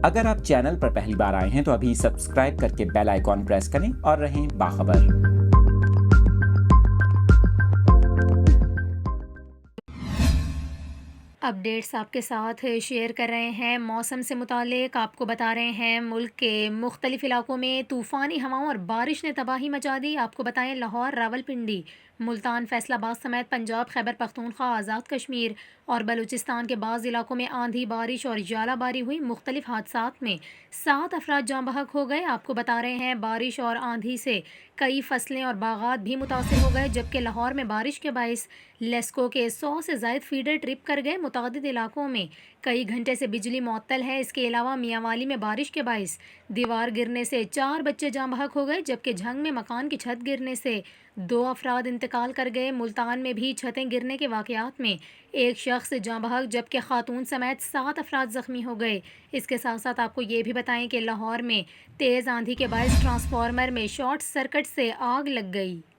اگر آپ چینل پر پہلی بار آئے ہیں تو ابھی سبسکرائب کر کے بیل آئیکن پریس کریں اور رہیں باخبر۔ اپڈیٹس آپ کے ساتھ شیئر کر رہے ہیں۔ موسم سے متعلق آپ کو بتا رہے ہیں ملک کے مختلف علاقوں میں طوفانی ہواؤں اور بارش نے تباہی مچا دی۔ آپ کو بتائیں لاہور، راولپنڈی، ملتان، فیصل آباد سمیت پنجاب، خیبر پختونخوا، آزاد کشمیر اور بلوچستان کے بعض علاقوں میں آندھی، بارش اور ژالہ باری ہوئی۔ مختلف حادثات میں 7 افراد جاں بحق ہو گئے۔ آپ کو بتا رہے ہیں بارش اور آندھی سے کئی فصلیں اور باغات بھی متاثر ہو گئے، جبکہ لاہور میں بارش کے باعث لیسکو کے 100 سے زائد فیڈر ٹرپ کر گئے۔ متعدد علاقوں میں کئی گھنٹے سے بجلی معطل ہے۔ اس کے علاوہ میاں والی میں بارش کے باعث دیوار گرنے سے 4 بچے جاں بحق ہو گئے، جبکہ جھنگ میں مکان کی چھت گرنے سے 2 افراد انتقال کر گئے۔ ملتان میں بھی چھتیں گرنے کے واقعات میں 1 شخص جاں بحق جبکہ خاتون سمیت 7 افراد زخمی ہو گئے۔ اس کے ساتھ ساتھ آپ کو یہ بھی بتائیں کہ لاہور میں تیز آندھی کے باعث ٹرانسفارمر میں شارٹ سرکٹ سے آگ لگ گئی۔